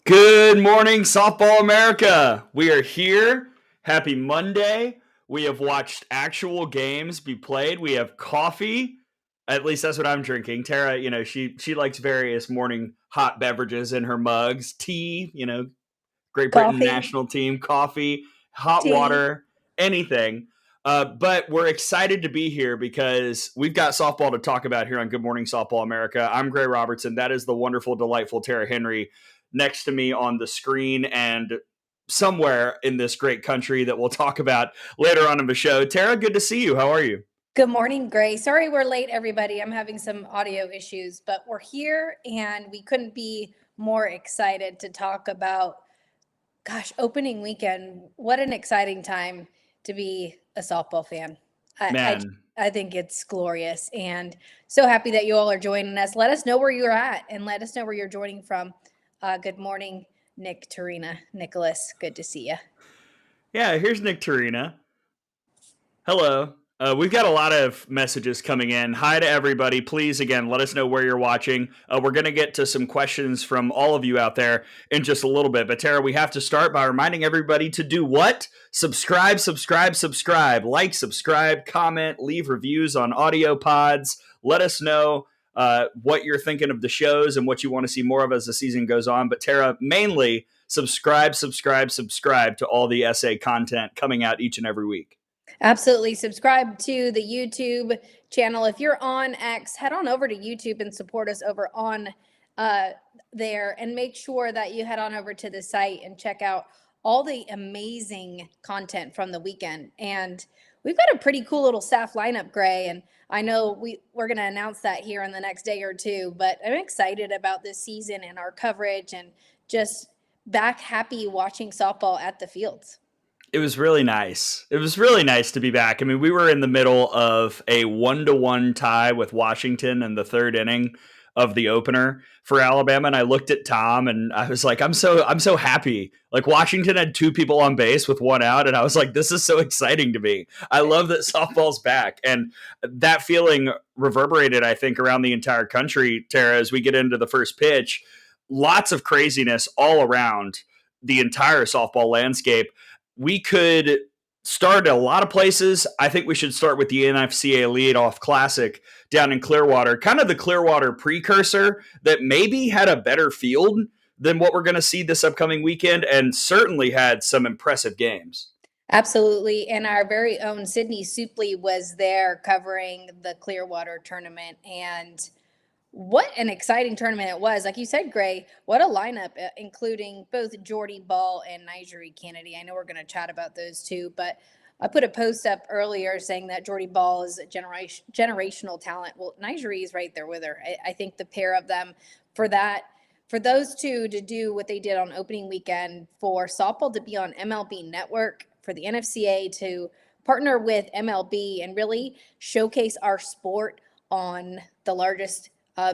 Good morning, Softball America. We are here. Happy Monday. We have watched actual games be played. We have coffee. At least that's what I'm drinking. Tara, she likes various morning hot beverages in her mugs. Tea, Great Britain Coffee, national team, coffee, hot tea. water, anything. But we're excited to be here because we've got softball to talk about here on Good Morning Softball America. I'm Gray Robertson. That is the wonderful, delightful Tara Henry next to me on the screen and somewhere in this great country that we'll talk about later on in the show. Tara, good to see you. How are you? Good morning, Gray. Sorry we're late, everybody. I'm having some audio issues, but we're here and we couldn't be more excited to talk about, opening weekend. What an exciting time to be a softball fan. I, Man, I think it's glorious and so happy that you all are joining us. Let us know where you're at and let us know where you're joining from. Good morning, Nick, Tarina, Nicholas. Good to see you. yeah, here's Nick Tarina. Hello. We've got a lot of messages coming in. Hi to everybody. Please, again, let us know where you're watching. We're going to get to some questions from all of you out there in just a little bit. But Tara, we have to start by reminding everybody to do what? Subscribe, subscribe, subscribe. Like, subscribe, comment, leave reviews on audio pods. Let us know what you're thinking of the shows and what you want to see more of as the season goes on. But Tara, mainly subscribe, subscribe, subscribe to all the SA content coming out each and every week. Absolutely. Subscribe to the YouTube channel. If you're on X, head on over to YouTube and support us over on there. And make sure that you head on over to the site and check out all the amazing content from the weekend. And we've got a pretty cool little staff lineup, Gray. And I know we're going to announce that here in the next day or two. But I'm excited about this season and our coverage and just back happy watching softball at the fields. It was really nice. It was really nice to be back. I mean, we were in the middle of a 1-1 tie with Washington in the third inning of the opener for Alabama, and I looked at Tom and I was like, I'm so happy. Like, Washington had two people on base with one out, and I was like, this is so exciting to me. I love that softball's back. And that feeling reverberated, I think, around the entire country, Tara, as we get into the first pitch. Lots of craziness all around the entire softball landscape. We could start a lot of places. I think we should start with the NFCA Leadoff Classic down in Clearwater, kind of the Clearwater precursor that maybe had a better field than what we're going to see this upcoming weekend, and certainly had some impressive games. Absolutely. And our very own Sydney Supley was there covering the Clearwater tournament. And what an exciting tournament it was. Like you said, Gray, what a lineup, including both Jordy Ball and Nigeri Kennedy. I know we're going to chat about those two, but I put a post up earlier saying that Jordy Ball is a generational talent. Well, Nigeri is right there with her. I think the pair of them for those two to do what they did on opening weekend, for softball to be on MLB Network, for the NFCA to partner with MLB and really showcase our sport on the largest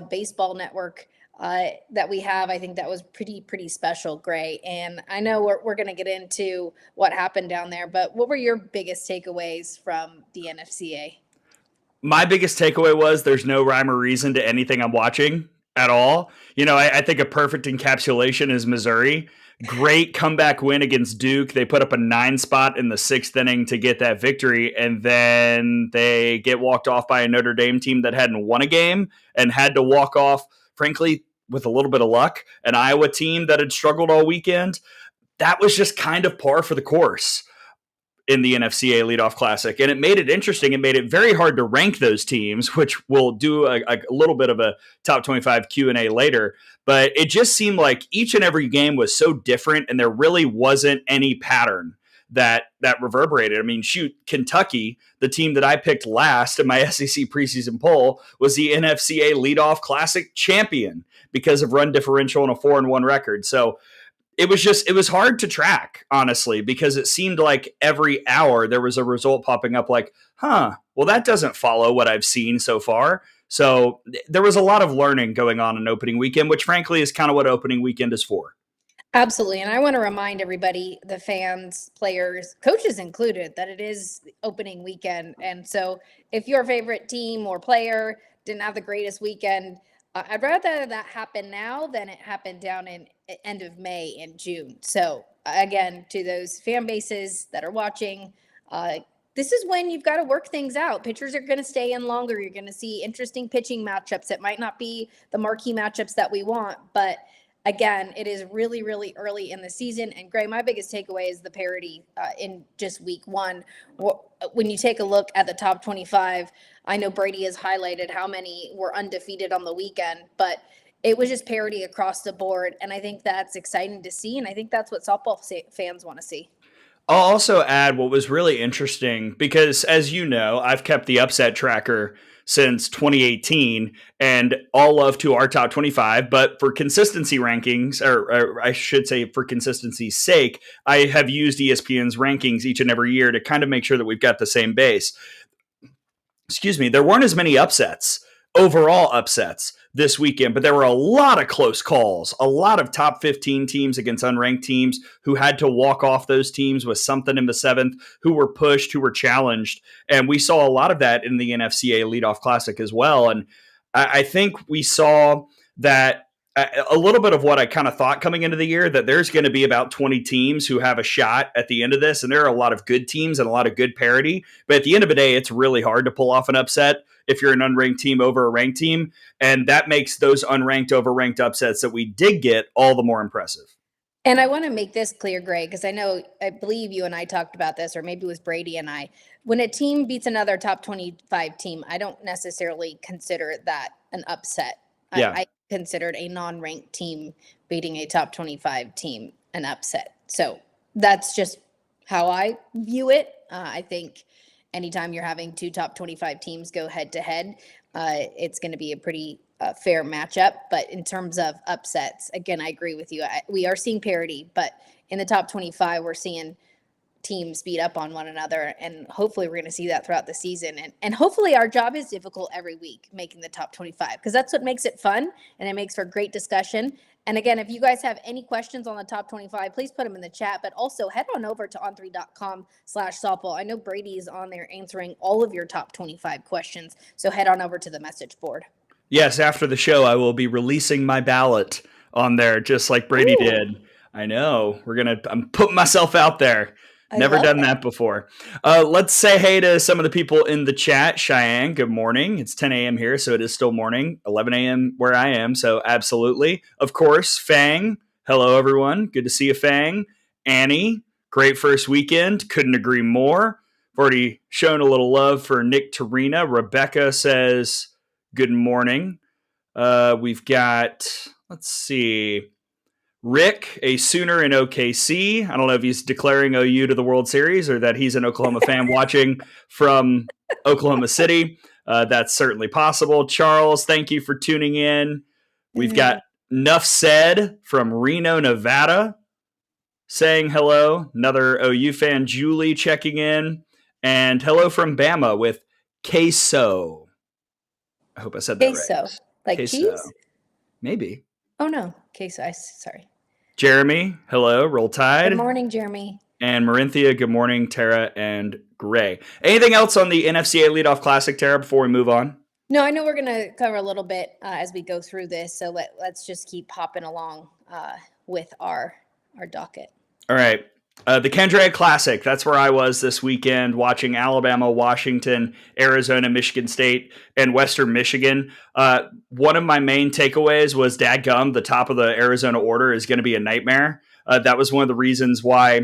baseball network that we have. I think that was pretty special, Gray. And I know we're going to get into what happened down there, but what were your biggest takeaways from the NFCA? My biggest takeaway was there's no rhyme or reason to anything I'm watching at all. I think a perfect encapsulation is Missouri. Great comeback win against Duke. They put up a 9 spot in the 6th inning to get that victory, and then they get walked off by a Notre Dame team that hadn't won a game and had to walk off, frankly, with a little bit of luck, an Iowa team that had struggled all weekend. That was just kind of par for the course in the NFCA Leadoff Classic. And it made it interesting. It made it very hard to rank those teams, which we'll do a little bit of a top 25 Q&A later. But it just seemed like each and every game was so different, and there really wasn't any pattern that reverberated. I mean, shoot, Kentucky, the team that I picked last in my SEC preseason poll, was the NFCA Leadoff Classic champion because of run differential and a 4-1 record. So it was hard to track, honestly, because it seemed like every hour there was a result popping up like, well, that doesn't follow what I've seen so far. So there was a lot of learning going on in opening weekend, which frankly is kind of what opening weekend is for. Absolutely. And I want to remind everybody, the fans, players, coaches included, that it is opening weekend. And so if your favorite team or player didn't have the greatest weekend, I'd rather that happen now than it happened down in end of May and June. So again, to those fan bases that are watching, this is when you've got to work things out. Pitchers are going to stay in longer. You're going to see interesting pitching matchups. It might not be the marquee matchups that we want, but again, it is really, really early in the season. And Gray, my biggest takeaway is the parity in just week one. When you take a look at the top 25, I know Brady has highlighted how many were undefeated on the weekend, but it was just parity across the board. And I think that's exciting to see. And I think that's what softball fans want to see. I'll also add what was really interesting because, as you know, I've kept the upset tracker since 2018 and all love to our top 25. But for consistency rankings, or I should say for consistency's sake, I have used ESPN's rankings each and every year to kind of make sure that we've got the same base. Excuse me, there weren't as many upsets, overall upsets this weekend, but there were a lot of close calls, a lot of top 15 teams against unranked teams who had to walk off those teams with something in the seventh, who were pushed, who were challenged. And we saw a lot of that in the NFCA Leadoff Classic as well. And I think we saw that a little bit of what I kind of thought coming into the year, that there's going to be about 20 teams who have a shot at the end of this. And there are a lot of good teams and a lot of good parity. But at the end of the day, it's really hard to pull off an upset if you're an unranked team over a ranked team. And that makes those unranked over ranked upsets that we did get all the more impressive. And I want to make this clear, Greg, because I believe you and I talked about this, or maybe it was Brady and I. When a team beats another top 25 team, I don't necessarily consider that an upset. Yeah. I considered a non-ranked team beating a top 25 team an upset. So that's just how I view it. I think anytime you're having two top 25 teams go head to head, it's going to be a pretty fair matchup. But in terms of upsets, again, I agree with you. We are seeing parity, but in the top 25, we're seeing teams beat up on one another. And hopefully we're going to see that throughout the season. And hopefully our job is difficult every week, making the top 25, because that's what makes it fun and it makes for great discussion. And again, if you guys have any questions on the top 25, please put them in the chat, but also head on over to on3.com/softball. I know Brady is on there answering all of your top 25 questions. So head on over to the message board. Yes, after the show, I will be releasing my ballot on there, just like Brady did. I know. I'm putting myself out there. Never done that before. Let's say hey to some of the people in the chat. Cheyenne, good morning. It's 10 a.m. here, so it is still morning. 11 a.m. where I am, so absolutely. Of course, Fang. Hello, everyone. Good to see you, Fang. Annie, great first weekend. Couldn't agree more. I've already shown a little love for Nick Torina. Rebecca says, good morning. We've got, let's see, Rick, a Sooner in OKC. I don't know if he's declaring OU to the World Series or that he's an Oklahoma fan watching from Oklahoma City. That's certainly possible. Charles, thank you for tuning in. We've got Nuff Said from Reno, Nevada, saying hello. Another OU fan, Julie, checking in. And hello from Bama with queso. I hope I said that queso. Right. Like queso. Cheese? Maybe. Oh, no. Queso. Sorry. Jeremy, hello. Roll Tide. Good morning, Jeremy. And Marinthia, good morning, Tara and Gray. Anything else on the NFCA Leadoff Classic, Tara, before we move on? No, I know we're going to cover a little bit as we go through this. So let's just keep hopping along with our docket. All right. The Kendra Classic. That's where I was this weekend, watching Alabama, Washington, Arizona, Michigan State, and Western Michigan. One of my main takeaways was dadgum, the top of the Arizona order is going to be a nightmare. That was one of the reasons why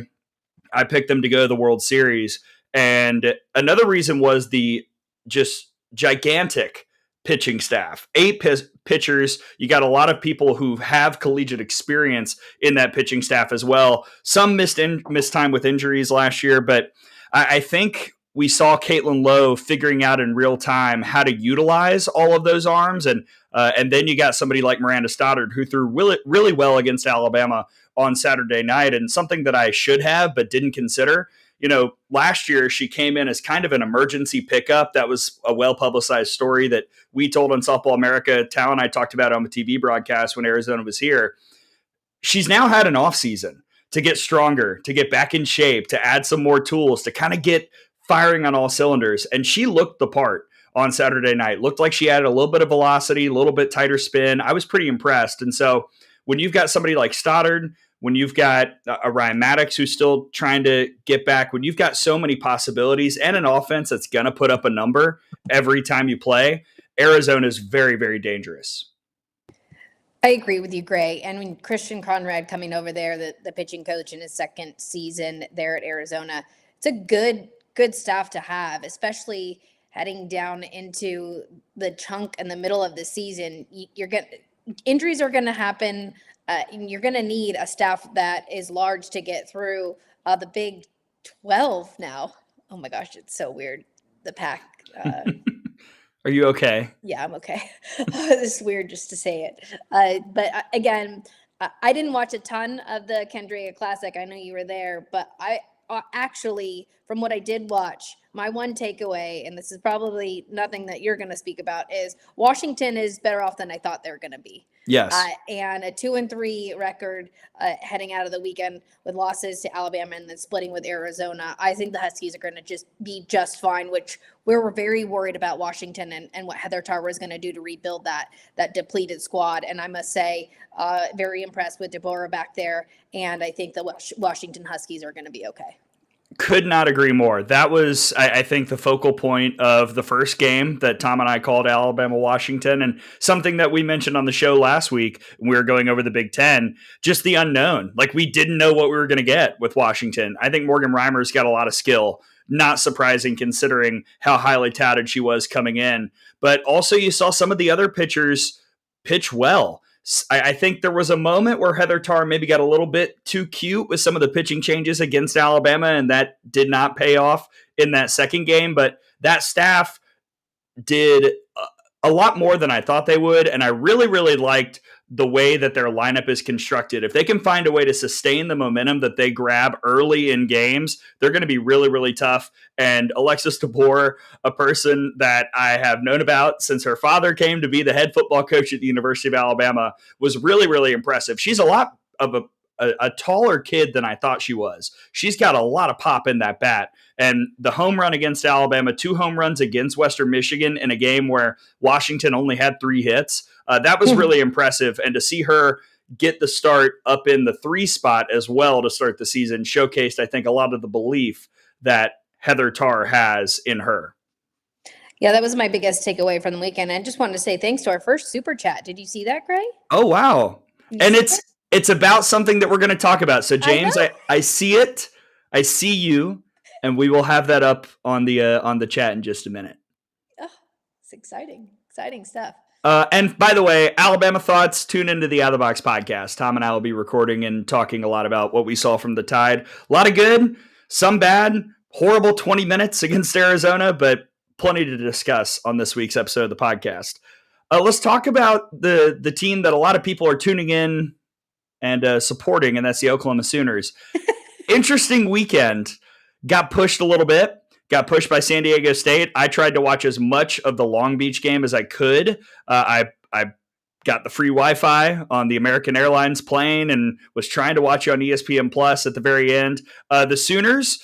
I picked them to go to the World Series. And another reason was the just gigantic pitching staff. 8 pitchers. You got a lot of people who have collegiate experience in that pitching staff as well. Some missed time with injuries last year, but I think we saw Caitlin Lowe figuring out in real time how to utilize all of those arms. And then you got somebody like Miranda Stoddard who threw really well against Alabama on Saturday night, and something that I should have but didn't consider. Last year she came in as kind of an emergency pickup. That was a well-publicized story that we told on Softball America. Tal and I talked about on the TV broadcast when Arizona was here. She's now had an offseason to get stronger, to get back in shape, to add some more tools, to kind of get firing on all cylinders. And she looked the part on Saturday night. Looked like she added a little bit of velocity, a little bit tighter spin. I was pretty impressed. And so when you've got somebody like Stoddard, when you've got a Ryan Maddox who's still trying to get back, when you've got so many possibilities and an offense that's going to put up a number every time you play, Arizona is very, very dangerous. I agree with you, Gray. And when Christian Conrad coming over there, the pitching coach in his second season there at Arizona, it's a good staff to have, especially heading down into the chunk in the middle of the season. Injuries are going to happen. You're going to need a staff that is large to get through the Big 12 now. Oh my gosh, it's so weird. The Pac. Are you okay? Yeah, I'm okay. It's weird just to say it. But again, I didn't watch a ton of the NFCA Classic. I know you were there, but I actually, from what I did watch, my one takeaway, and this is probably nothing that you're going to speak about, is Washington is better off than I thought they were going to be. Yes. And a 2-3 record heading out of the weekend with losses to Alabama and then splitting with Arizona. I think the Huskies are going to be just fine, which we were very worried about Washington and what Heather Tarr was going to do to rebuild that depleted squad. And I must say, very impressed with Deborah back there. And I think the Washington Huskies are going to be okay. Could not agree more. That was, I think, the focal point of the first game that Tom and I called Alabama-Washington, and something that we mentioned on the show last week when we were going over the Big Ten, just the unknown. Like, we didn't know what we were going to get with Washington. I think Morgan Reimer's got a lot of skill. Not surprising considering how highly touted she was coming in. But also you saw some of the other pitchers pitch well. I think there was a moment where Heather Tarr maybe got a little bit too cute with some of the pitching changes against Alabama, and that did not pay off in that second game. But that staff did a lot more than I thought they would, and I really, really liked the way that their lineup is constructed. If they can find a way to sustain the momentum that they grab early in games, they're going to be really, really tough. And Alexis DeBoer, a person that I have known about since her father came to be the head football coach at the University of Alabama, was really, really impressive. She's a lot of a taller kid than I thought she was. She's got a lot of pop in that bat. And the home run against Alabama, 2 home runs against Western Michigan in a game where Washington only had 3 hits, that was really impressive. And to see her get the start up in the 3 spot as well to start the season showcased, I think, a lot of the belief that Heather Tarr has in her. Yeah, that was my biggest takeaway from the weekend. I just wanted to say thanks to our first super chat. Did you see that, Gray? Oh, wow. And it's about something that we're going to talk about. So, James, I see it. I see you. And we will have that up on the chat in just a minute. Oh, it's exciting stuff. And by the way, Alabama thoughts, tune into the Out of the Box podcast. Tom and I will be recording and talking a lot about what we saw from the Tide. A lot of good, some bad, horrible 20 minutes against Arizona, but plenty to discuss on this week's episode of the podcast. Let's talk about the team that a lot of people are tuning in and supporting, and that's the Oklahoma Sooners. Interesting weekend. Got pushed a little bit. Got pushed by San Diego State. I tried to watch as much of the Long Beach game as I could. I got the free Wi-Fi on the American Airlines plane and was trying to watch it on ESPN Plus at the very end. The Sooners,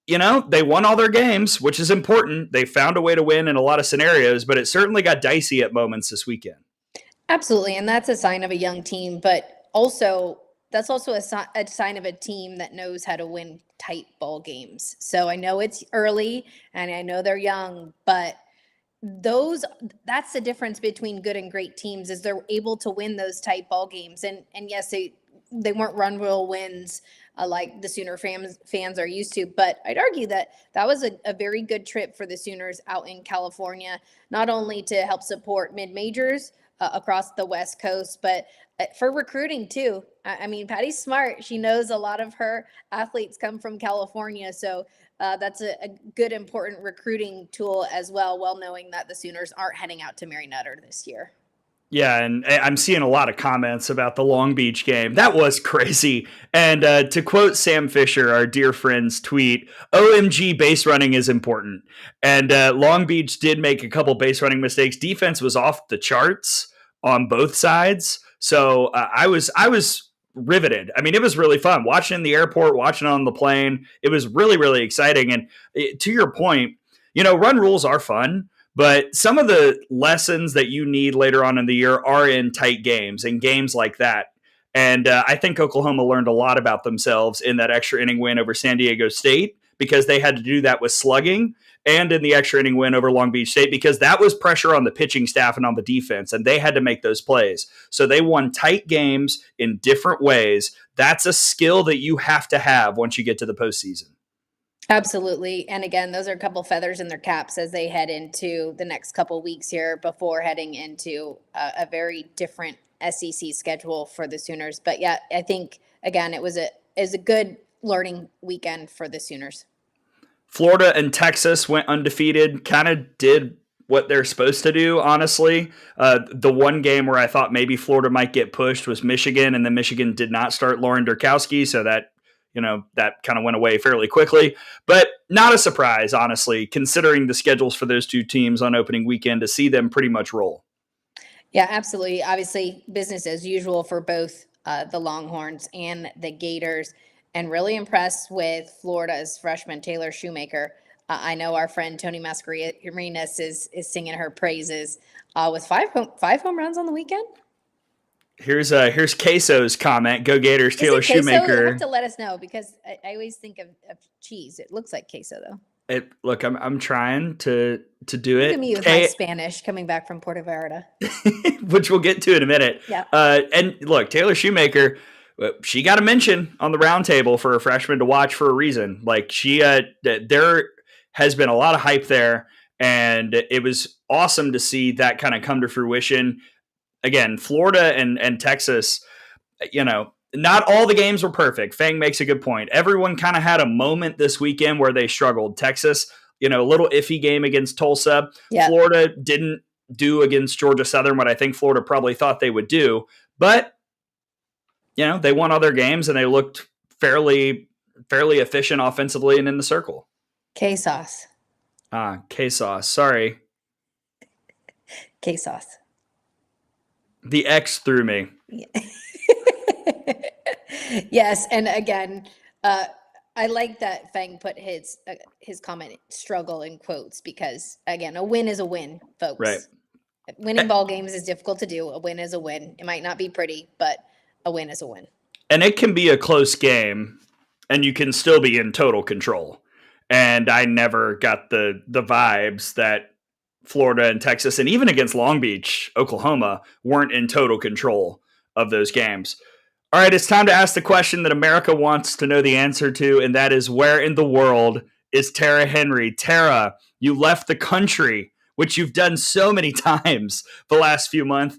they won all their games, which is important. They found a way to win in a lot of scenarios, but it certainly got dicey at moments this weekend. Absolutely, and that's a sign of a young team, but also that's also a sign of a team that knows how to win tight ball games. So I know it's early and I know they're young, but that's the difference between good and great teams, is they're able to win those tight ball games. And yes, they weren't run rule wins like the Sooner fans are used to, but I'd argue that was a very good trip for the Sooners out in California, not only to help support mid-majors across the West Coast, but for recruiting too. I mean, Patty's smart. She knows a lot of her athletes come from California. So that's a good, important recruiting tool as well knowing that the Sooners aren't heading out to Mary Nutter this year. Yeah, and I'm seeing a lot of comments about the Long Beach game. That was crazy. And to quote Sam Fisher, our dear friend's tweet, OMG, base running is important. And Long Beach did make a couple base running mistakes. Defense was off the charts on both sides. So I was riveted. I mean, it was really fun watching in the airport, watching on the plane. It was really, really exciting. And to your point, run rules are fun, but some of the lessons that you need later on in the year are in tight games and games like that. And I think Oklahoma learned a lot about themselves in that extra inning win over San Diego State, because they had to do that with slugging, and in the extra inning win over Long Beach State, because that was pressure on the pitching staff and on the defense, and they had to make those plays. So they won tight games in different ways. That's a skill that you have to have once you get to the postseason. Absolutely. And again, those are a couple feathers in their caps as they head into the next couple weeks here before heading into a very different SEC schedule for the Sooners. But yeah, I think, again, it was a good learning weekend for the Sooners. Florida and Texas went undefeated, kind of did what they're supposed to do, honestly. The one game where I thought maybe Florida might get pushed was Michigan, and then Michigan did not start Lauren Durkowski, so that kind of went away fairly quickly. But not a surprise, honestly, considering the schedules for those two teams on opening weekend, to see them pretty much roll. Yeah, absolutely. Obviously, business as usual for both the Longhorns and the Gators. And really impressed with Florida's freshman Taylor Shoemaker. I know our friend Tony Mascarenas is singing her praises with five home runs on the weekend. Here's Queso's comment. Go Gators, Taylor Shoemaker. You have to let us know, because I always think of cheese. It looks like queso though. Look, I'm trying to do it. Look at me with my Spanish coming back from Puerto Vallarta, which we'll get to in a minute. Yeah. And look, Taylor Shoemaker, she got a mention on the roundtable for a freshman to watch for a reason. Like, there has been a lot of hype there, and it was awesome to see that kind of come to fruition. Again, Florida and Texas, not all the games were perfect. Fang makes a good point. Everyone kind of had a moment this weekend where they struggled. Texas, a little iffy game against Tulsa. Yeah. Florida didn't do against Georgia Southern what I think Florida probably thought they would do. But they won other games, and they looked fairly efficient offensively and in the circle. K-sauce. K-sauce. Sorry. K-sauce. The X threw me. Yes, and again, I like that Fang put his comment "struggle" in quotes, because again, a win is a win, folks. Right. Winning ball games is difficult to do. A win is a win. It might not be pretty, but a win is a win. And it can be a close game, and you can still be in total control. And I never got the vibes that Florida and Texas, and even against Long Beach, Oklahoma, weren't in total control of those games. All right, it's time to ask the question that America wants to know the answer to, and that is, where in the world is Tara Henry? Tara, you left the country, which you've done so many times the last few months,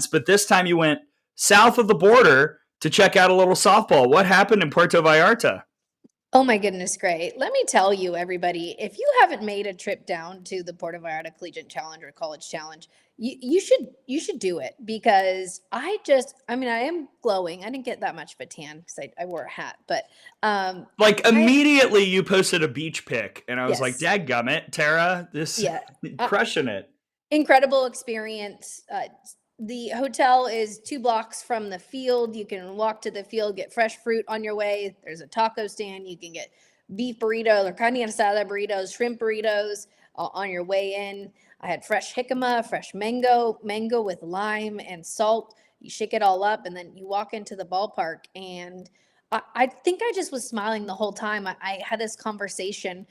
but this time you went south of the border to check out a little softball. What happened in Puerto Vallarta? Oh my goodness, great. Let me tell you, everybody, if you haven't made a trip down to the Puerto Vallarta Collegiate Challenge or College Challenge, you should do it, because I am glowing. I didn't get that much of a tan because I wore a hat, but immediately you posted a beach pic, and I was like, dadgummit, Tara, crushing it. Incredible experience. The hotel is 2 blocks from the field. You can walk to the field, get fresh fruit on your way. There's a taco stand. You can get beef burritos or carne asada burritos, shrimp burritos on your way in. I had fresh jicama, fresh mango with lime and salt. You shake it all up, and then you walk into the ballpark. And I think I just was smiling the whole time. I had this conversation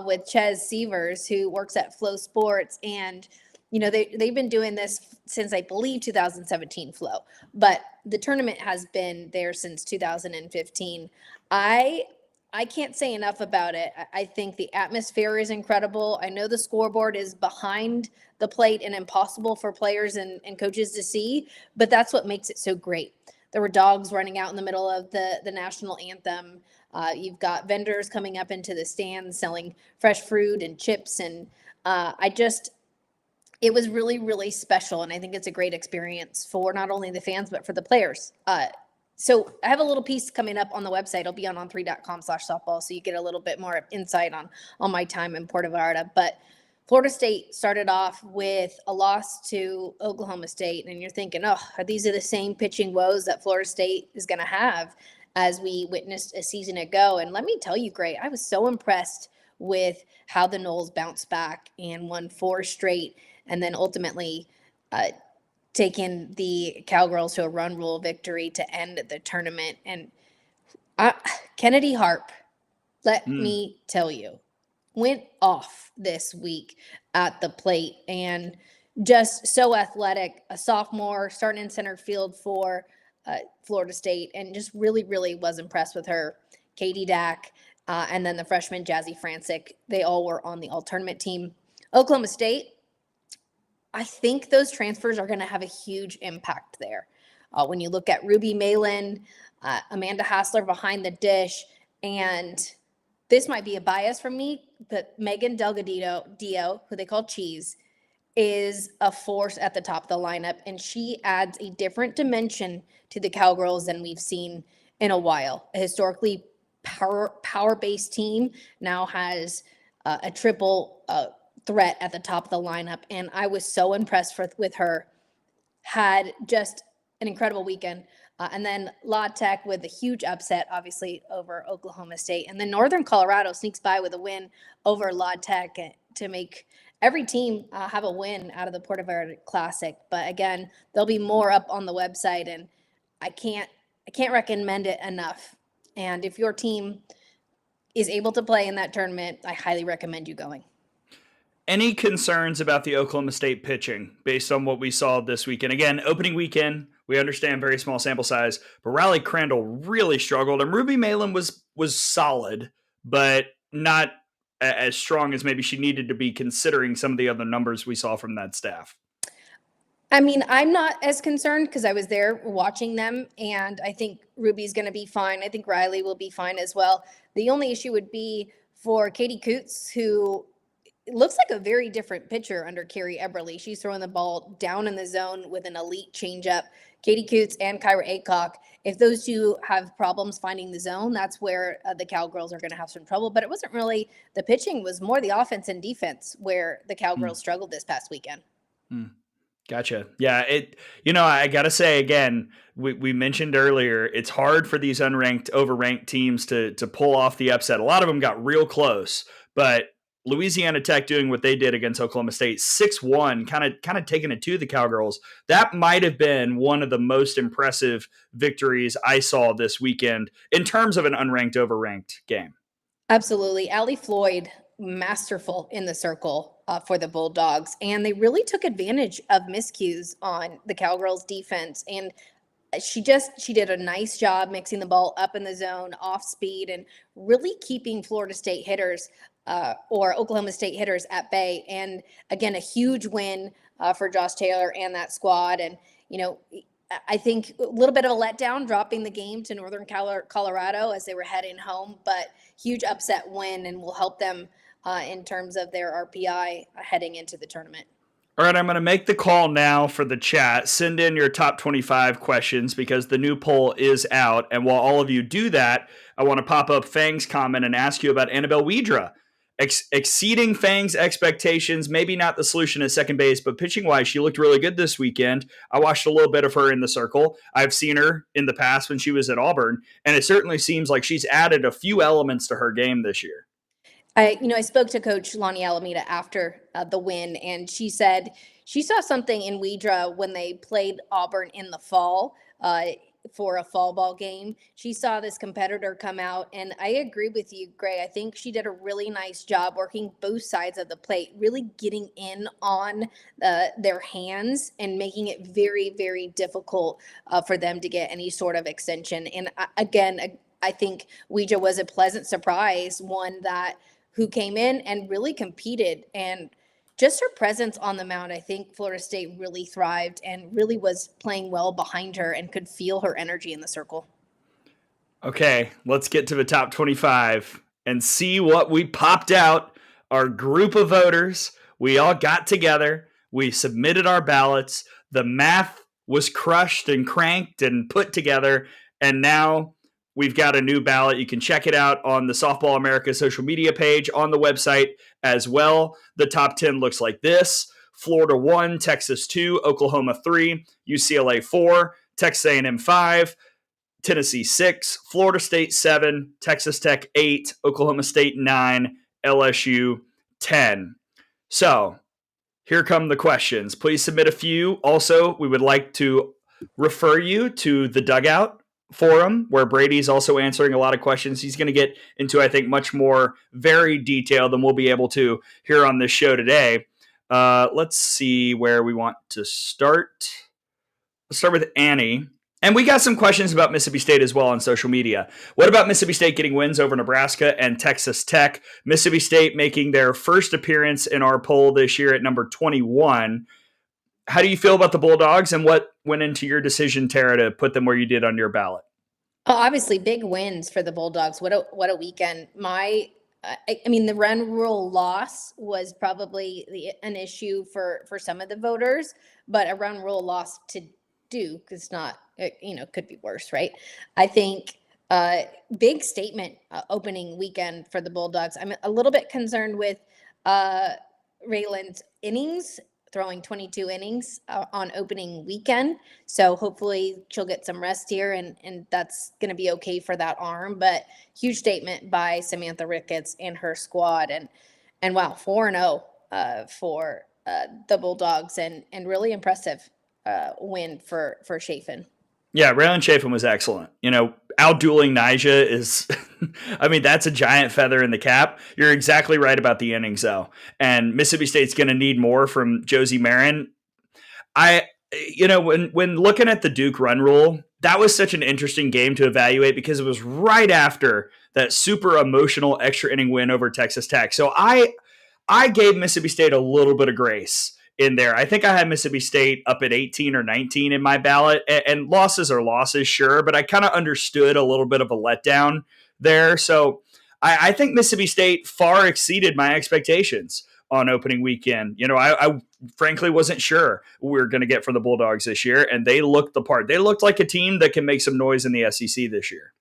with Ches Severs, who works at Flow Sports, and they've been doing this since, I believe, 2017 Flow, but the tournament has been there since 2015. I can't say enough about it. I think the atmosphere is incredible. I know the scoreboard is behind the plate and impossible for players and coaches to see, but that's what makes it so great. There were dogs running out in the middle of the national anthem. You've got vendors coming up into the stands selling fresh fruit and chips, and it was really, really special, and I think it's a great experience for not only the fans, but for the players. So I have a little piece coming up on the website. It'll be on on3.com/softball, so you get a little bit more insight on my time in Puerto Vallarta. But Florida State started off with a loss to Oklahoma State, and you're thinking, these are the same pitching woes that Florida State is going to have as we witnessed a season ago. And let me tell you, Gray, I was so impressed with how the Noles bounced back and won 4 straight. And then ultimately taking the Cowgirls to a run rule victory to end the tournament. And Kennedy Harp, let me tell you, went off this week at the plate and just so athletic. A sophomore starting in center field for Florida State, and just really, really was impressed with her. Katie Dack, and then the freshman Jazzy Francic, they all were on the all-tournament team. Oklahoma State, I think those transfers are going to have a huge impact there. When you look at Ruby Malin, Amanda Hassler behind the dish, and this might be a bias from me, but Megan Delgadillo, who they call Cheese, is a force at the top of the lineup, and she adds a different dimension to the Cowgirls than we've seen in a while. A historically power-based team now has a triple threat at the top of the lineup, and I was so impressed with her. Had just an incredible weekend. And then La Tech with a huge upset, obviously, over Oklahoma State. And then Northern Colorado sneaks by with a win over La Tech to make every team have a win out of the Puerto Vallarta Classic. But again, there'll be more up on the website, and I can't recommend it enough. And if your team is able to play in that tournament, I highly recommend you going. Any concerns about the Oklahoma State pitching based on what we saw this weekend? Again, opening weekend, we understand very small sample size, but Riley Crandall really struggled, and Ruby Malin was solid, but not as strong as maybe she needed to be, considering some of the other numbers we saw from that staff. I mean, I'm not as concerned because I was there watching them, and I think Ruby's going to be fine. I think Riley will be fine as well. The only issue would be for Katie Coots, who it looks like a very different pitcher under Carrie Eberly. She's throwing the ball down in the zone with an elite changeup. Katie Coots and Kyra Aycock, if those two have problems finding the zone, that's where the Cowgirls are going to have some trouble. But it wasn't really the pitching, was more the offense and defense where the Cowgirls struggled this past weekend. Gotcha. Yeah, I got to say, again, we mentioned earlier, it's hard for these unranked, overranked teams to pull off the upset. A lot of them got real close, but Louisiana Tech doing what they did against Oklahoma State, 6-1, kind of taking it to the Cowgirls. That might have been one of the most impressive victories I saw this weekend in terms of an unranked, overranked game. Absolutely. Allie Floyd, masterful in the circle for the Bulldogs, and they really took advantage of miscues on the Cowgirls defense, and she did a nice job mixing the ball up in the zone, off speed, and really keeping Florida State hitters or Oklahoma State hitters at bay. And again, a huge win for Josh Taylor and that squad. And, I think a little bit of a letdown dropping the game to Northern Colorado as they were heading home, but huge upset win and will help them in terms of their RPI heading into the tournament. All right, I'm going to make the call now for the chat. Send in your top 25 questions because the new poll is out. And while all of you do that, I want to pop up Fang's comment and ask you about Annabelle Widra. Exceeding Fang's expectations, maybe not the solution at second base, but pitching-wise, she looked really good this weekend. I watched a little bit of her in the circle. I've seen her in the past when she was at Auburn, and it certainly seems like she's added a few elements to her game this year. I spoke to Coach Lonnie Alameda after the win, and she said she saw something in Widra when they played Auburn in the fall for a fall ball game. She saw this competitor come out, and I agree with you, Gray. I think she did a really nice job working both sides of the plate, really getting in on their hands and making it very, very difficult for them to get any sort of extension. And again, I think Widra was a pleasant surprise, one who came in and really competed, and just her presence on the mound, I think Florida State really thrived and really was playing well behind her and could feel her energy in the circle. Okay, let's get to the top 25 and see what we popped out. Our group of voters, we all got together. We submitted our ballots. The math was crushed and cranked and put together, and now we've got a new ballot. You can check it out on the Softball America social media page on the website as well. The top 10 looks like this. Florida 1, Texas 2, Oklahoma 3, UCLA 4, Texas A&M 5, Tennessee 6, Florida State 7, Texas Tech 8, Oklahoma State 9, LSU 10. So Here come the questions. Please submit a few. Also, we would like to refer you to the Dugout forum where Brady's also answering a lot of questions. He's going to get into, I think, much more varied detail than we'll be able to here on this show today. Let's see where we want to start. Let's start with Annie. And we got some questions about Mississippi State as well on social media. What about Mississippi State getting wins over Nebraska and Texas Tech? Mississippi State making their first appearance in our poll this year at number 21. How do you feel about the Bulldogs, and what went into your decision, Tara, to put them where you did on your ballot? Obviously, big wins for the Bulldogs. What a weekend! I mean, the run rule loss was probably an issue for some of the voters, but a run rule loss to Duke is not, could be worse, right? I think big statement opening weekend for the Bulldogs. I'm a little bit concerned with Raylan's innings, throwing 22 innings on opening weekend. So hopefully she'll get some rest here, and that's going to be okay for that arm. But huge statement by Samantha Ricketts and her squad. And wow, 4-0 for the Bulldogs, and really impressive win for Chafin. Yeah, Raylan Chafin was excellent. Outdueling Nyjah is, I mean, that's a giant feather in the cap. You're exactly right about the innings, though. And Mississippi State's going to need more from Josie Marin. When looking at the Duke run rule, that was such an interesting game to evaluate because it was right after that super emotional extra inning win over Texas Tech. So I gave Mississippi State a little bit of grace in there. I think I had Mississippi State up at 18 or 19 in my ballot, and losses are losses, sure, but I kind of understood a little bit of a letdown there. So I think Mississippi State far exceeded my expectations on opening weekend. I frankly wasn't sure what we were going to get from the Bulldogs this year, and they looked the part. They looked like a team that can make some noise in the SEC this year.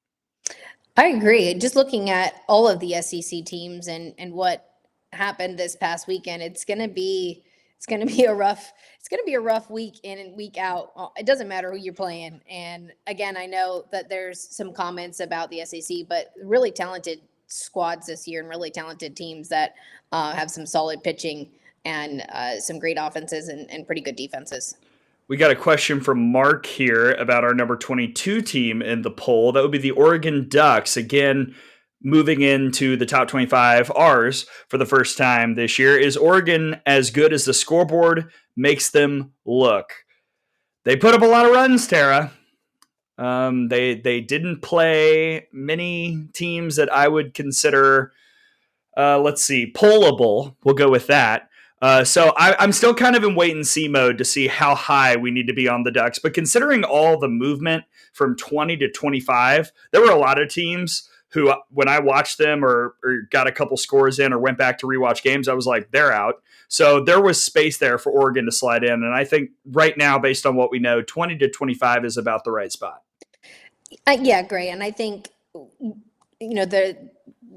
I agree. Just looking at all of the SEC teams and what happened this past weekend, it's going to be a rough week in and week out. It doesn't matter who you're playing. And again, I know that there's some comments about the SEC, but really talented squads this year and really talented teams that have some solid pitching and some great offenses and pretty good defenses. We got a question from Mark here about our number 22 team in the poll. That would be the Oregon Ducks. Again, moving into the top 25, ours, for the first time this year. Is Oregon as good as the scoreboard makes them look? They put up a lot of runs, Tara. They didn't play many teams that I would consider, pollable. We'll go with that. So I'm still kind of in wait-and-see mode to see how high we need to be on the Ducks. But considering all the movement from 20 to 25, there were a lot of teams who, when I watched them or got a couple scores in or went back to rewatch games, I was like, they're out. So there was space there for Oregon to slide in. And I think right now, based on what we know, 20 to 25 is about the right spot. Yeah, great. And I think,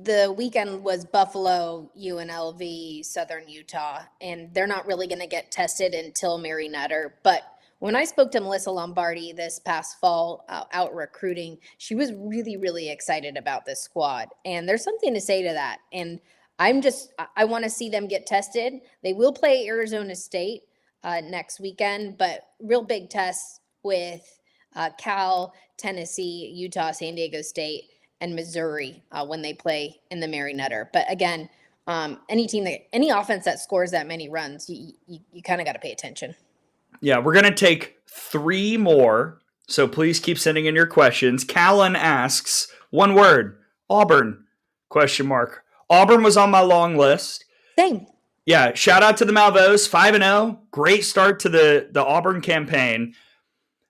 the weekend was Buffalo, UNLV, Southern Utah, and they're not really going to get tested until Mary Nutter. But when I spoke to Melissa Lombardi this past fall out recruiting, she was really, really excited about this squad. And there's something to say to that. And I want to see them get tested. They will play Arizona State next weekend, but real big tests with Cal, Tennessee, Utah, San Diego State, and Missouri when they play in the Mary Nutter. But again, any offense that scores that many runs, you kind of got to pay attention. Yeah, we're going to take 3 more, so please keep sending in your questions. Callan asks, one word, Auburn, ? Auburn was on my long list. Same. Yeah, shout out to the Malvos, 5-0. Great start to the Auburn campaign.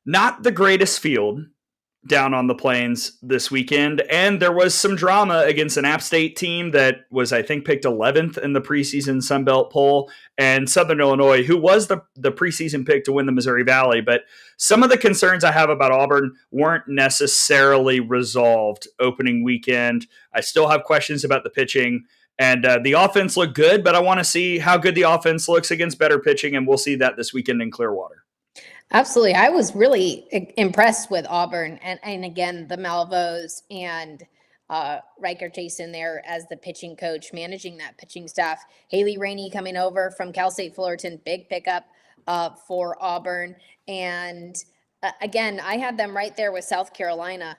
Not the greatest field down on the plains this weekend, and there was some drama against an App State team that was, I think, picked 11th in the preseason Sun Belt poll, and Southern Illinois, who was the preseason pick to win the Missouri Valley. But some of the concerns I have about Auburn weren't necessarily resolved opening weekend. I still have questions about the pitching, and the offense looked good, but I want to see how good the offense looks against better pitching, and we'll see that this weekend in Clearwater. Absolutely. I was really impressed with Auburn and again, the Malvos and Riker Jason there as the pitching coach, managing that pitching staff. Haley Rainey coming over from Cal State Fullerton, big pickup for Auburn. And again, I had them right there with South Carolina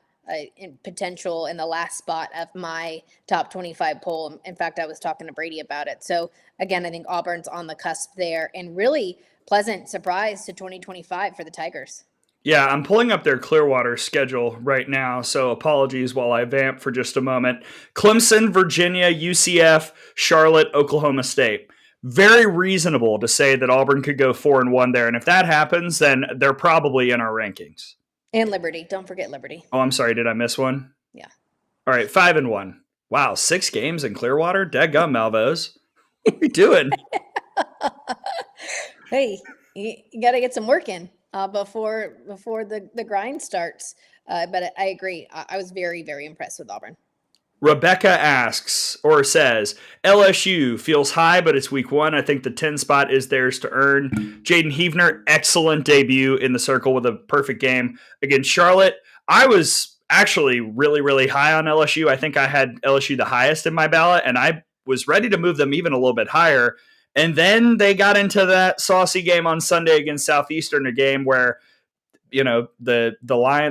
in potential in the last spot of my top 25 poll. In fact, I was talking to Brady about it. So again, I think Auburn's on the cusp there, and really pleasant surprise to 2025 for the Tigers. Yeah, I'm pulling up their Clearwater schedule right now, so apologies while I vamp for just a moment. Clemson, Virginia, UCF, Charlotte, Oklahoma State. Very reasonable to say that Auburn could go 4-1 there, and if that happens, then they're probably in our rankings. And Liberty. Don't forget Liberty. Oh, I'm sorry. Did I miss one? Yeah. All right, 5-1. Wow, 6 games in Clearwater? Dadgum, Malvos. What are we doing? Hey, you got to get some work in before the grind starts. But I agree. I was very, very impressed with Auburn. Rebecca asks or says, LSU feels high, but it's week 1. I think the 10 spot is theirs to earn. Jaden Heavner, excellent debut in the circle with a perfect game against Charlotte. I was actually really, really high on LSU. I think I had LSU the highest in my ballot, and I was ready to move them even a little bit higher. And then they got into that saucy game on Sunday against Southeastern, a game where, you know, the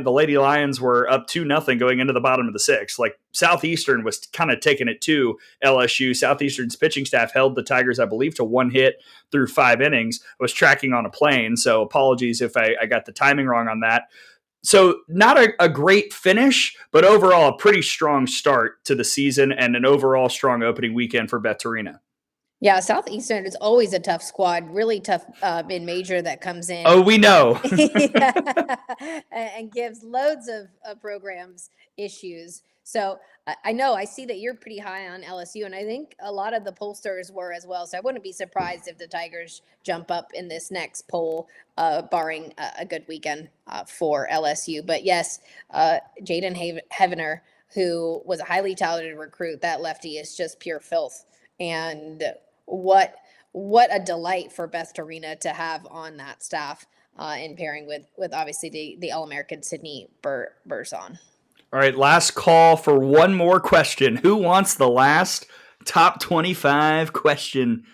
Lady Lions were up 2-0 going into the bottom of the 6th. Like, Southeastern was kind of taking it to LSU. Southeastern's pitching staff held the Tigers, I believe, to 1 hit through 5 innings. I was tracking on a plane, so apologies if I got the timing wrong on that. So not a great finish, but overall a pretty strong start to the season and an overall strong opening weekend for Betts Arena. Yeah, Southeastern is always a tough squad, really tough mid-major that comes in. Oh, we know. And gives loads of programs issues. So I know, I see that you're pretty high on LSU, and I think a lot of the pollsters were as well. So I wouldn't be surprised if the Tigers jump up in this next poll, barring a good weekend for LSU. But yes, Jaden Heavner, who was a highly talented recruit, that lefty is just pure filth. And what a delight for Betts Arena to have on that staff in pairing with obviously the All-American Sydney Burzon. All right, last call for one more question. Who wants the last top 25 question?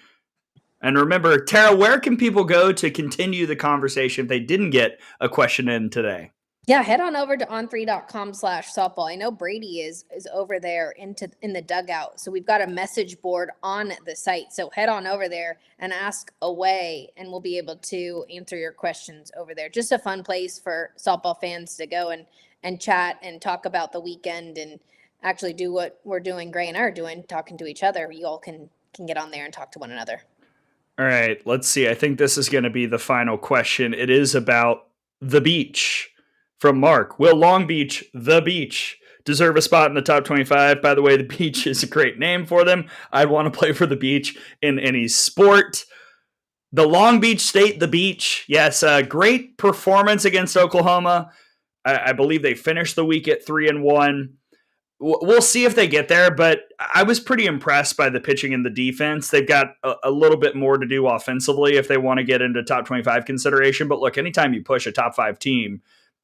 And remember, Tara, where can people go to continue the conversation if they didn't get a question in today? Yeah, head on over to on3.com/softball. I know Brady is over there in the dugout. So we've got a message board on the site. So head on over there and ask away, and we'll be able to answer your questions over there. Just a fun place for softball fans to go and chat and talk about the weekend and actually do what we're doing, Gray and I are doing, talking to each other. You all can get on there and talk to one another. All right, let's see. I think this is going to be the final question. It is about the beach. From Mark, will Long Beach, the beach, deserve a spot in the top 25? By the way, the beach is a great name for them. I'd want to play for the beach in any sport. The Long Beach State, the beach. Yes, great performance against Oklahoma. I believe they finished the week at 3-1. We'll see if they get there, but I was pretty impressed by the pitching and the defense. They've got a little bit more to do offensively if they want to get into top 25 consideration. But look, anytime you push a top 5 team,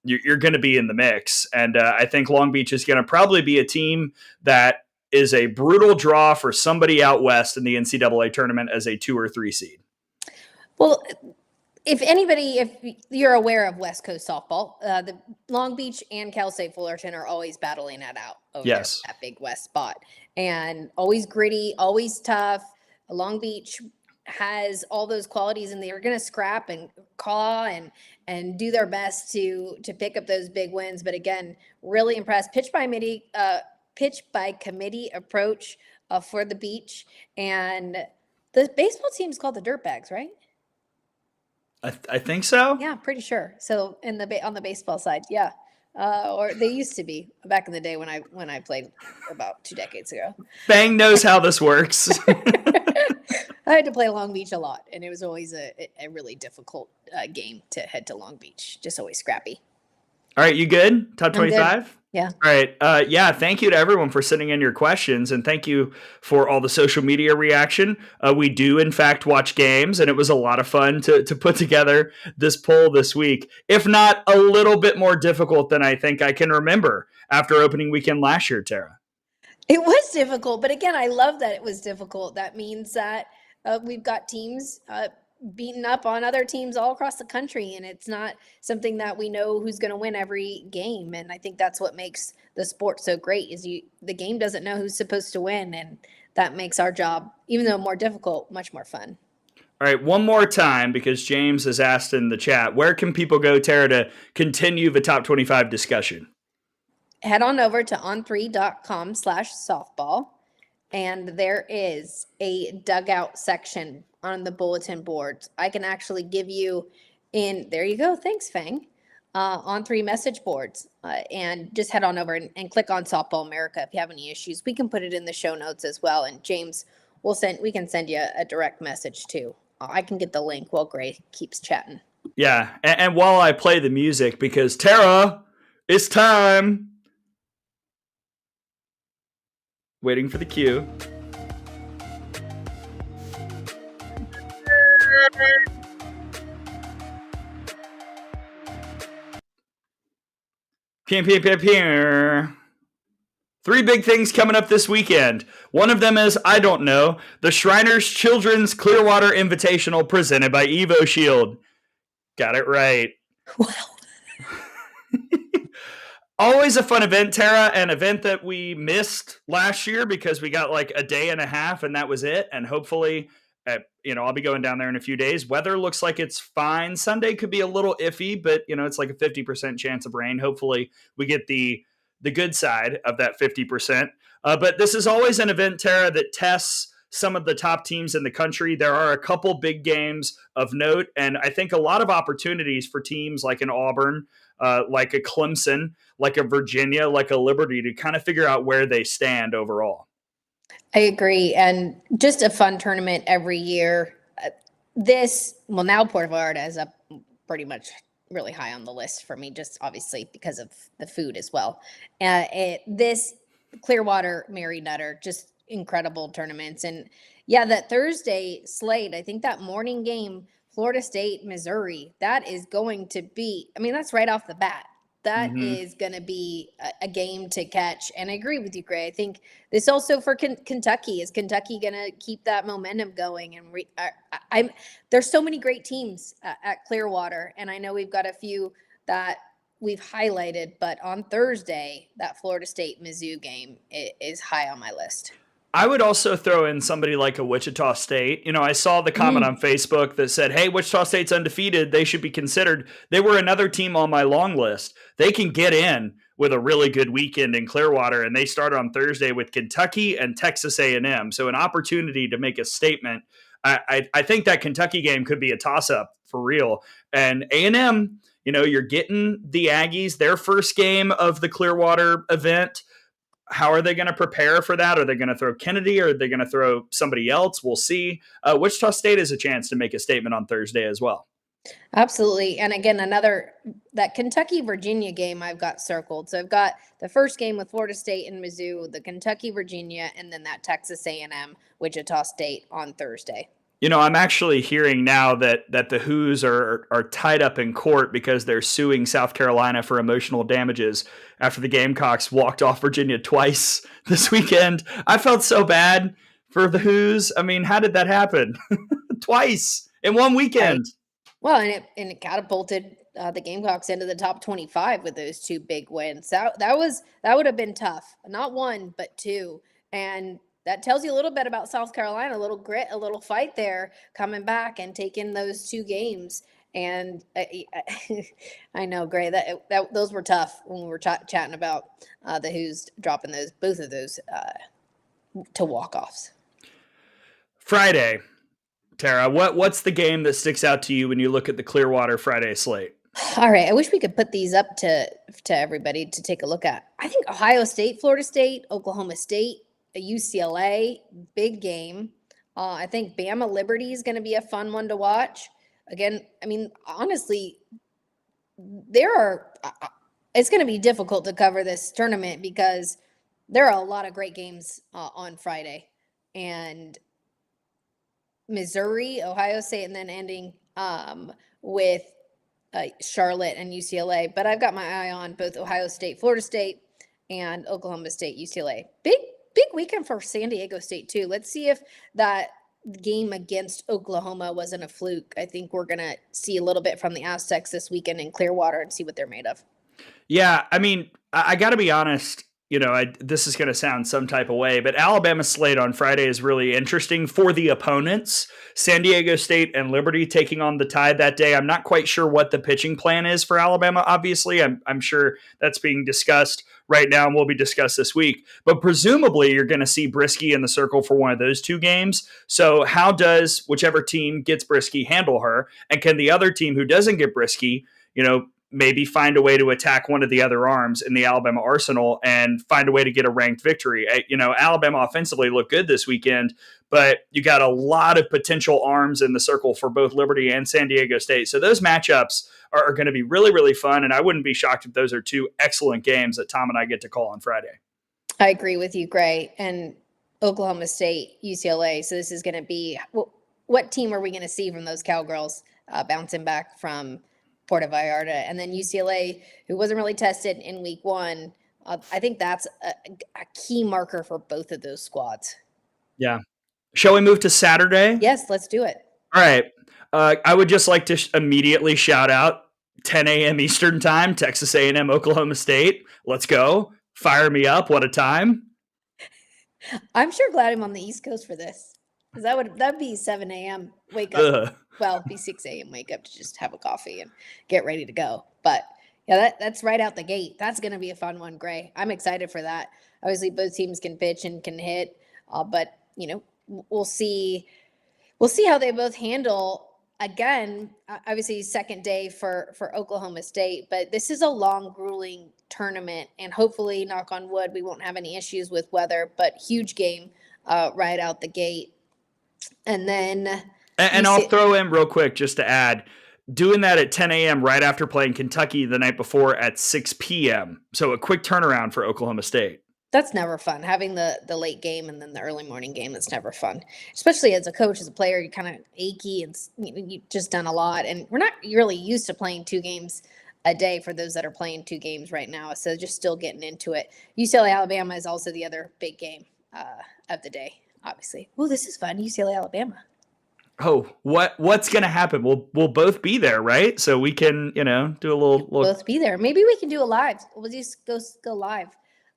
you're going to be in the mix. And I think Long Beach is going to probably be a team that is a brutal draw for somebody out west in the NCAA tournament as a 2 or 3 seed. Well, if you're aware of West Coast softball, the Long Beach and Cal State Fullerton are always battling that out over yes. that Big West spot. And always gritty, always tough. Long Beach has all those qualities, and they're going to scrap and claw and do their best to pick up those big wins. But again, really impressed. Pitch by committee approach for the beach. And the baseball team is called the Dirtbags, right? I think so. Yeah, pretty sure. So on the baseball side, yeah. Or they used to be back in the day when I played about 2 decades ago. Bang knows how this works. I had to play Long Beach a lot, and it was always a really difficult game to head to Long Beach. Just always scrappy. All right, you good? Top 25? Yeah. All right. Yeah, thank you to everyone for sending in your questions, and thank you for all the social media reaction. We do, in fact, watch games, and it was a lot of fun to put together this poll this week, if not a little bit more difficult than I think I can remember after opening weekend last year, Tara. It was difficult, but again, I love that it was difficult. That means that we've got teams beating up on other teams all across the country, and it's not something that we know who's going to win every game. And I think that's what makes the sport so great is the game doesn't know who's supposed to win, and that makes our job, even though more difficult, much more fun. All right, one more time because James has asked in the chat, where can people go, Tara, to continue the top 25 discussion? Head on over to on3.com/softball, and there is a dugout section on the bulletin boards. I can actually give you there you go. Thanks, Fang. On3 message boards, and just head on over and click on Softball America if you have any issues. We can put it in the show notes as well. And James, we can send you a direct message too. I can get the link while Gray keeps chatting. Yeah, and while I play the music, because Tara, it's time. Waiting for the cue. Three big things coming up this weekend. One of them is, I don't know, the Shriners Children's Clearwater Invitational presented by Evo Shield. Got it right. Wow. Always a fun event, Tara, an event that we missed last year because we got like a day and a half and that was it. And hopefully, I'll be going down there in a few days. Weather looks like it's fine. Sunday could be a little iffy, but it's like a 50% chance of rain. Hopefully we get the good side of that 50%. But this is always an event, Tara, that tests some of the top teams in the country. There are a couple big games of note, and I think a lot of opportunities for teams like an Auburn, like a Clemson, like a Virginia, like a Liberty to kind of figure out where they stand overall. I agree. And just a fun tournament every year. Now Puerto Vallarta is up pretty much really high on the list for me, just obviously because of the food as well. This Clearwater, Mary Nutter, just incredible tournaments. And yeah, that Thursday slate, I think that morning game, Florida State, Missouri, that is going to be, that's right off the bat. That is going to be a game to catch. And I agree with you, Gray. I think this also for Kentucky. Is Kentucky going to keep that momentum going? And there's so many great teams at Clearwater. And I know we've got a few that we've highlighted. But on Thursday, that Florida State-Mizzou game is high on my list. I would also throw in somebody like a Wichita State. I saw the comment on Facebook that said, hey, Wichita State's undefeated. They should be considered. They were another team on my long list. They can get in with a really good weekend in Clearwater, and they start on Thursday with Kentucky and Texas A&M. So an opportunity to make a statement. I think that Kentucky game could be a toss-up for real. And A&M, you're getting the Aggies, their first game of the Clearwater event. How are they going to prepare for that? Are they going to throw Kennedy or are they going to throw somebody else? We'll see. Wichita State has a chance to make a statement on Thursday as well. Absolutely. And again, that Kentucky-Virginia game I've got circled. So I've got the first game with Florida State and Mizzou, the Kentucky-Virginia, and then that Texas A&M, Wichita State on Thursday. I'm actually hearing now that the Hoos are tied up in court because they're suing South Carolina for emotional damages after the Gamecocks walked off Virginia twice this weekend. I felt so bad for the Hoos. How did that happen? Twice in one weekend. Right. Well, and it catapulted the Gamecocks into the top 25 with those two big wins. That would have been tough. Not one, but two. And that tells you a little bit about South Carolina, a little grit, a little fight there, coming back and taking those two games. And I know, Gray, that those were tough when we were chatting about the Hoos dropping both of those to walk-offs. Friday, Tara, what's the game that sticks out to you when you look at the Clearwater Friday slate? All right, I wish we could put these up to everybody to take a look at. I think Ohio State, Florida State, Oklahoma State, UCLA, big game. I think Bama Liberty is going to be a fun one to watch. Again, honestly, it's going to be difficult to cover this tournament because there are a lot of great games on Friday. And Missouri, Ohio State, and then ending with Charlotte and UCLA. But I've got my eye on both Ohio State, Florida State, and Oklahoma State, UCLA. big weekend for San Diego State too. Let's see if that game against Oklahoma wasn't a fluke. I think we're going to see a little bit from the Aztecs this weekend in Clearwater and see what they're made of. Yeah, I mean, I got to be honest. This is going to sound some type of way, but Alabama's slate on Friday is really interesting for the opponents. San Diego State and Liberty taking on the Tide that day. I'm not quite sure what the pitching plan is for Alabama. Obviously, I'm sure that's being discussed right now and will be discussed this week. But presumably, you're going to see Brisky in the circle for one of those two games. So how does whichever team gets Brisky handle her? And can the other team who doesn't get Brisky, maybe find a way to attack one of the other arms in the Alabama arsenal and find a way to get a ranked victory? Alabama offensively looked good this weekend, but you got a lot of potential arms in the circle for both Liberty and San Diego State. So those matchups are going to be really, really fun. And I wouldn't be shocked if those are two excellent games that Tom and I get to call on Friday. I agree with you, Gray. And Oklahoma State, UCLA. So this is going to be, what team are we going to see from those Cowgirls bouncing back from Puerto Vallarta? And then UCLA, who wasn't really tested in week one. I think that's a key marker for both of those squads. Yeah. Shall we move to Saturday? Yes, let's do it. All right. I would just like to immediately shout out 10 a.m. Eastern time, Texas A&M, Oklahoma State. Let's go. Fire me up. What a time. I'm sure glad I'm on the East Coast for this. Because that'd be 7 a.m. wake up. Well, it'd be 6 a.m. wake up to just have a coffee and get ready to go. But yeah, that's right out the gate. That's going to be a fun one, Gray. I'm excited for that. Obviously, both teams can pitch and can hit, but we'll see how they both handle. Again, obviously, second day for Oklahoma State, but this is a long, grueling tournament, and hopefully, knock on wood, we won't have any issues with weather. But huge game right out the gate. And then I'll throw in real quick just to add, doing that at 10 a.m. right after playing Kentucky the night before at 6 p.m. So a quick turnaround for Oklahoma State. That's never fun. Having the late game and then the early morning game, that's never fun. Especially as a coach, as a player, you're kind of achy and you've just done a lot. And we're not really used to playing 2 games a day for those that are playing 2 games right now. So just still getting into it. UCLA Alabama is also the other big game of the day, obviously. Oh, this is fun. UCLA Alabama. Oh, what's going to happen? We'll both be there, right? So we can, do a little. Both be there. Maybe we can do a live. We'll just go live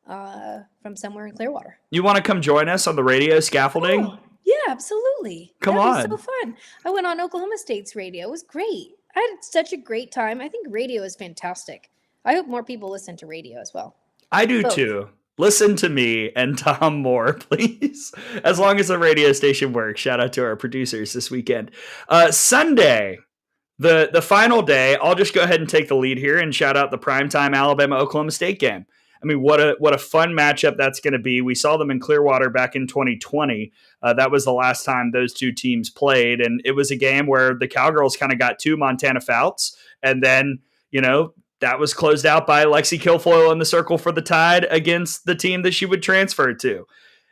from somewhere in Clearwater. You want to come join us on the radio scaffolding? Oh, yeah, absolutely. Come on. That was so fun. I went on Oklahoma State's radio. It was great. I had such a great time. I think radio is fantastic. I hope more people listen to radio as well. I do too. Listen to me and Tom Moore, please. As long as the radio station works. Shout out to our producers this weekend. Sunday, the final day, I'll just go ahead and take the lead here and shout out the primetime Alabama-Oklahoma State game. I mean, what a fun matchup that's going to be. We saw them in Clearwater back in 2020. That was the last time those two teams played. And it was a game where the Cowgirls kind of got 2 Montana Fouts. And then, that was closed out by Lexi Kilfoyle in the circle for the Tide against the team that she would transfer to.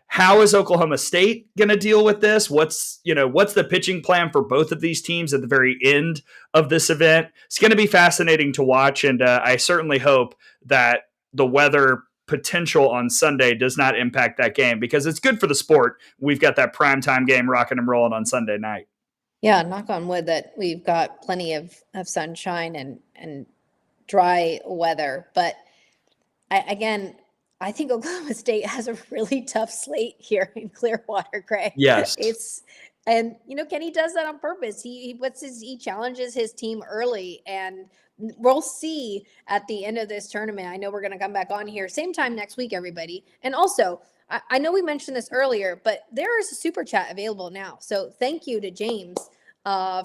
How is Oklahoma State going to deal with this? What's the pitching plan for both of these teams at the very end of this event? It's going to be fascinating to watch. And I certainly hope that the weather potential on Sunday does not impact that game, because it's good for the sport. We've got that primetime game rocking and rolling on Sunday night. Yeah, knock on wood that we've got plenty of sunshine and dry weather. But I think Oklahoma State has a really tough slate here in Clearwater, Gray. Yes. Kenny does that on purpose. He challenges his team early, and we'll see at the end of this tournament. I know we're going to come back on here same time next week, everybody. And also, I know we mentioned this earlier, but there is a super chat available now. So thank you to James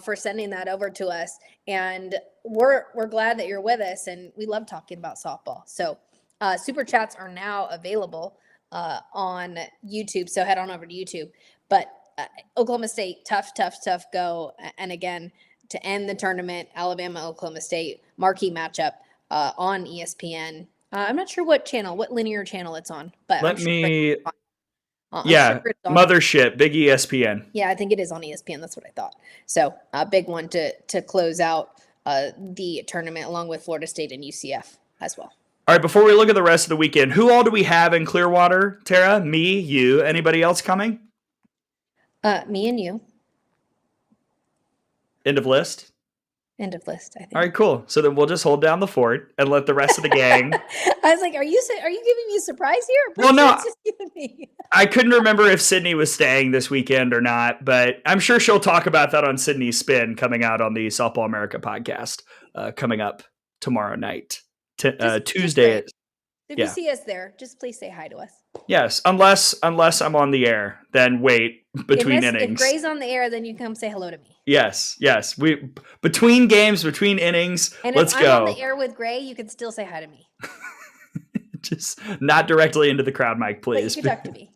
for sending that over to us. And we're glad that you're with us, and we love talking about softball. So super chats are now available on YouTube. So head on over to YouTube. But Oklahoma State, tough go. And again, to end the tournament, Alabama, Oklahoma State, marquee matchup on ESPN. I'm not sure what linear channel it's on, but Mothership, big ESPN. Yeah, I think it is on ESPN. That's what I thought. So a big one to close out the tournament, along with Florida State and UCF as well. All right, before we look at the rest of the weekend, who all do we have in Clearwater, Tara? Me, you, anybody else coming? Me and you. End of list? End of list, I think. All right, cool. So then we'll just hold down the fort and let the rest of the gang. I was like, are you giving me a surprise here? Well, no, Just giving me. I couldn't remember if Sydney was staying this weekend or not, but I'm sure she'll talk about that on Sydney's Spin coming out on the Softball America podcast coming up tomorrow night, Tuesday. If you see us there, just please say hi to us. Yes, unless I'm on the air, then wait between innings. If Gray's on the air, then you come say hello to me. Yes. We between games, between innings. And let's if go. I'm on the air with Gray, you can still say hi to me. Just not directly into the crowd mic, please. But you can talk to me.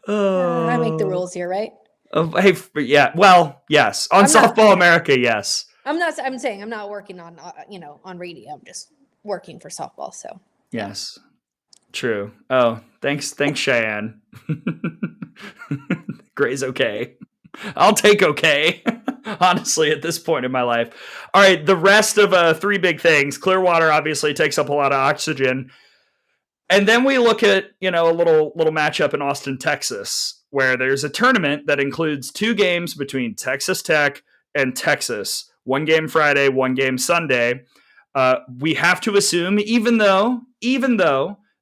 I make the rules here, right? Hey, yeah. Well, yes. On Softball America, yes. I'm saying I'm not working on on radio. I'm just working for softball. So yes, true. Oh, thanks, Cheyenne. Gray's okay. I'll take okay. Honestly, at this point in my life. All right, the rest of three big things. Clearwater obviously takes up a lot of oxygen. And then we look at, a little matchup in Austin, Texas, where there's a tournament that includes two games between Texas Tech and Texas. One game Friday, one game Sunday. We have to assume, even though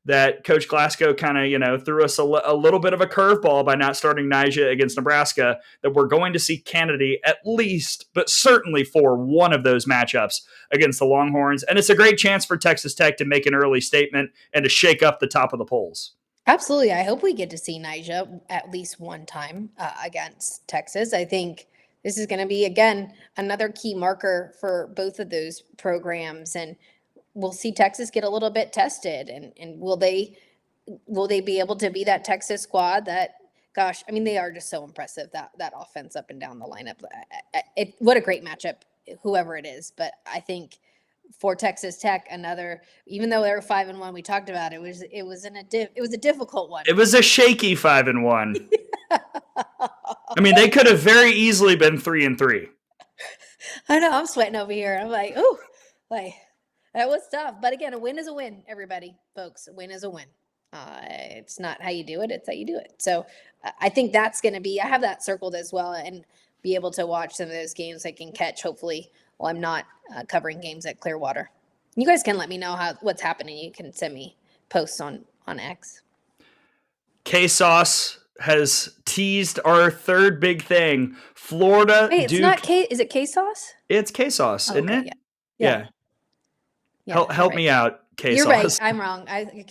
that Coach Glasgow kind of, threw us a little bit of a curveball by not starting Nyjah against Nebraska, that we're going to see Kennedy at least, but certainly for one of those matchups against the Longhorns. And it's a great chance for Texas Tech to make an early statement and to shake up the top of the polls. Absolutely. I hope we get to see Nyjah at least one time against Texas. I think this is going to be, again, another key marker for both of those programs. And we'll see Texas get a little bit tested. And will they be able to be that Texas squad that, gosh, I mean, they are just so impressive, that offense up and down the lineup. What a great matchup, whoever it is. But I think for Texas Tech, even though they were 5-1, we talked about it was a difficult one. It was a shaky 5-1. I mean, they could have very easily been 3-3. I know, I'm sweating over here. I'm like, ooh, that was tough. But again, a win is a win, everybody, folks. A win is a win. It's not how you do it; it's how you do it. So I think that's going to be. I have that circled as well, and be able to watch some of those games I can catch. Hopefully, while I'm not covering games at Clearwater. You guys can let me know what's happening. You can send me posts on X. K-Sauce has teased our third big thing. Florida. Wait, it's not K. Is it K-Sauce? It's K-Sauce, isn't it? Yeah. Help me out, K-Sauce. You're right. I'm wrong.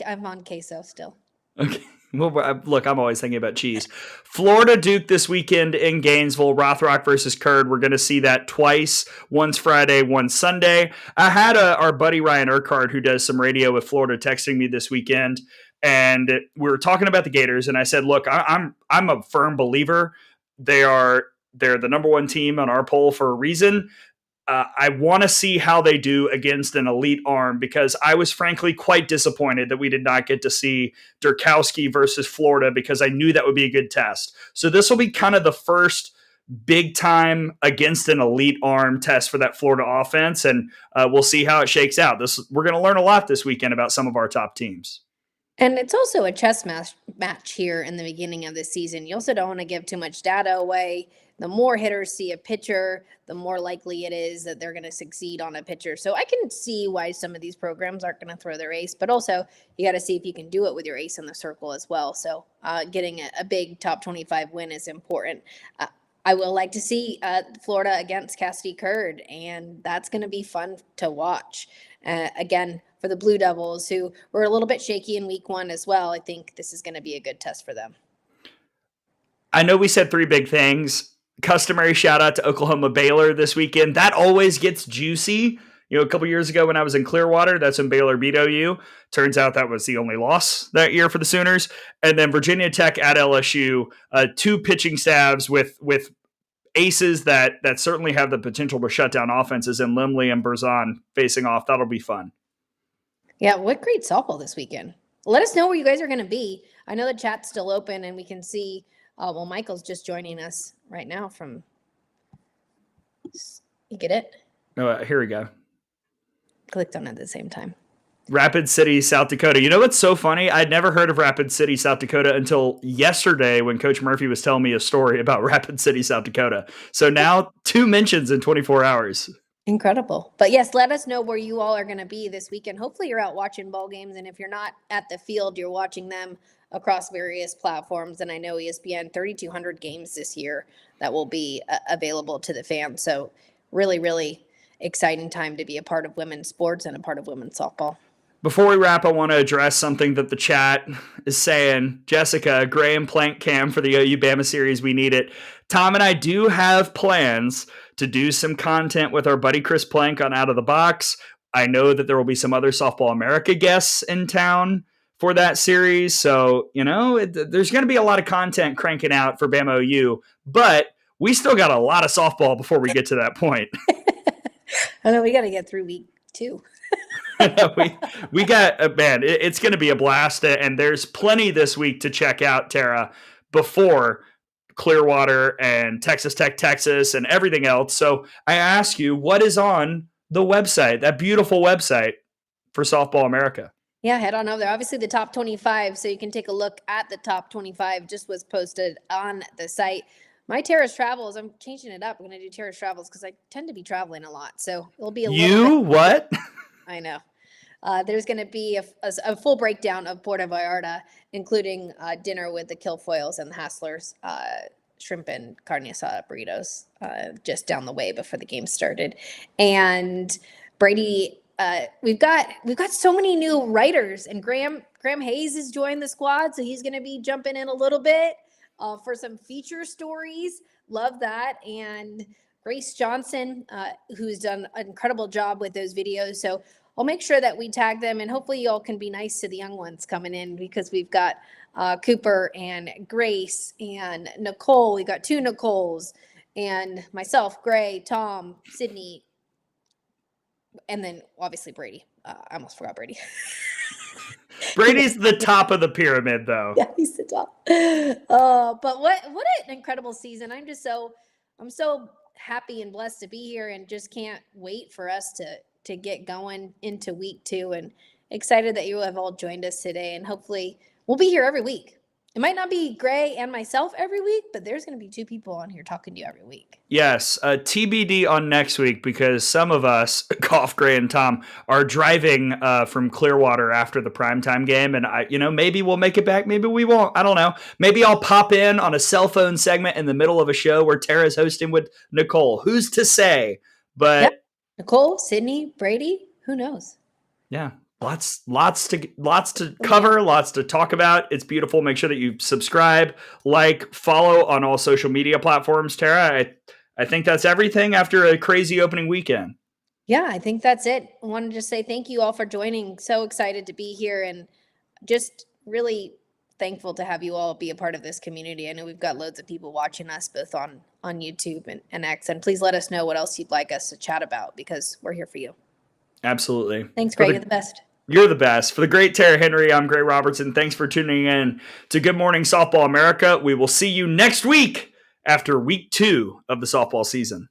I'm on queso still. Okay. Well, look, I'm always thinking about cheese. Florida Duke this weekend in Gainesville, Rothrock versus Curd. We're going to see that twice. One's Friday, one's Sunday. I had our buddy Ryan Urquhart, who does some radio with Florida, texting me this weekend, and we were talking about the Gators. And I said, look, I'm a firm believer. They're the number one team on our poll for a reason. I want to see how they do against an elite arm, because I was frankly quite disappointed that we did not get to see Durkowski versus Florida, because I knew that would be a good test. So this will be kind of the first big time against an elite arm test for that Florida offense. And we'll see how it shakes out. We're going to learn a lot this weekend about some of our top teams. And it's also a chess match here in the beginning of the season. You also don't want to give too much data away. The more hitters see a pitcher, the more likely it is that they're going to succeed on a pitcher. So I can see why some of these programs aren't going to throw their ace, but also you got to see if you can do it with your ace in the circle as well. So getting a big top 25 win is important. I will like to see Florida against Cassidy Curd, and that's going to be fun to watch. Again, for the Blue Devils, who were a little bit shaky in week one as well, I think this is going to be a good test for them. I know we said three big things. Customary shout out to Oklahoma Baylor this weekend. That always gets juicy. A couple years ago when I was in Clearwater, that's when Baylor beat OU. Turns out that was the only loss that year for the Sooners. And then Virginia Tech at LSU, two pitching staffs with aces that certainly have the potential to shut down offenses, and Limley and Berzon facing off. That'll be fun. Yeah, what great softball this weekend. Let us know where you guys are going to be. I know the chat's still open, and we can see Michael's just joining us right now from – you get it? Oh, here we go. Clicked on it at the same time. Rapid City, South Dakota. You know what's so funny? I'd never heard of Rapid City, South Dakota until yesterday when Coach Murphy was telling me a story about Rapid City, South Dakota. So now 2 mentions in 24 hours. Incredible. But yes, let us know where you all are going to be this weekend. Hopefully you're out watching ball games. And if you're not at the field, you're watching them across various platforms. And I know ESPN 3,200 games this year that will be available to the fans. So really, really exciting time to be a part of women's sports and a part of women's softball. Before we wrap, I want to address something that the chat is saying. Jessica, Graham Plank Cam for the OU Bama series. We need it. Tom and I do have plans to do some content with our buddy Chris Plank on Out of the Box. I know that there will be some other Softball America guests in town for that series. So, there's going to be a lot of content cranking out for Bama OU, but we still got a lot of softball before we get to that point. I know we got to get through week 2. we got, man, it's going to be a blast. And there's plenty this week to check out, Tara, before Clearwater and Texas Tech, Texas, and everything else. So I ask you, what is on the website, that beautiful website for Softball America? Yeah, head on over there. Obviously, the top 25, so you can take a look at the top 25, just was posted on the site. My Tara's Travels, I'm changing it up. I'm going to do Tara's Travels because I tend to be traveling a lot. So it'll be a little bit. What? I know. There's going to be a full breakdown of Puerto Vallarta, including dinner with the Kilfoyles and the Hasslers, shrimp and carne asada burritos just down the way before the game started. And Brady, we've got so many new writers, and Graham Hayes has joined the squad, so he's going to be jumping in a little bit for some feature stories. Love that. And Grace Johnson, who's done an incredible job with those videos. So I'll make sure that we tag them, and hopefully y'all can be nice to the young ones coming in, because we've got Cooper and Grace and Nicole. We got 2 Nicoles, and myself, Gray, Tom, Sydney, and then obviously Brady. I almost forgot Brady. Brady's the top of the pyramid, though. Yeah, he's the top. But what an incredible season. I'm so happy and blessed to be here, and just can't wait for us to get going into week 2, and excited that you have all joined us today. And hopefully we'll be here every week. It might not be Gray and myself every week, but there's going to be 2 people on here talking to you every week. Yes, TBD on next week, because some of us, Golf, Gray, and Tom, are driving from Clearwater after the primetime game, and maybe we'll make it back, maybe we won't. I don't know. Maybe I'll pop in on a cell phone segment in the middle of a show where Tara's hosting with Nicole. Who's to say? But yep. Nicole, Sydney, Brady, who knows? Yeah. Lots to cover, lots to talk about. It's beautiful. Make sure that you subscribe, follow on all social media platforms. Tara, I think that's everything after a crazy opening weekend. Yeah, I think that's it. I want to just say thank you all for joining. So excited to be here, and just really thankful to have you all be a part of this community. I know we've got loads of people watching us both on YouTube and X, and please let us know what else you'd like us to chat about, because we're here for you. Absolutely. Thanks, Greg. You're the best. You're the best. For the great Tara Henry, I'm Gray Robertson. Thanks for tuning in to Good Morning Softball America. We will see you next week after week 2 of the softball season.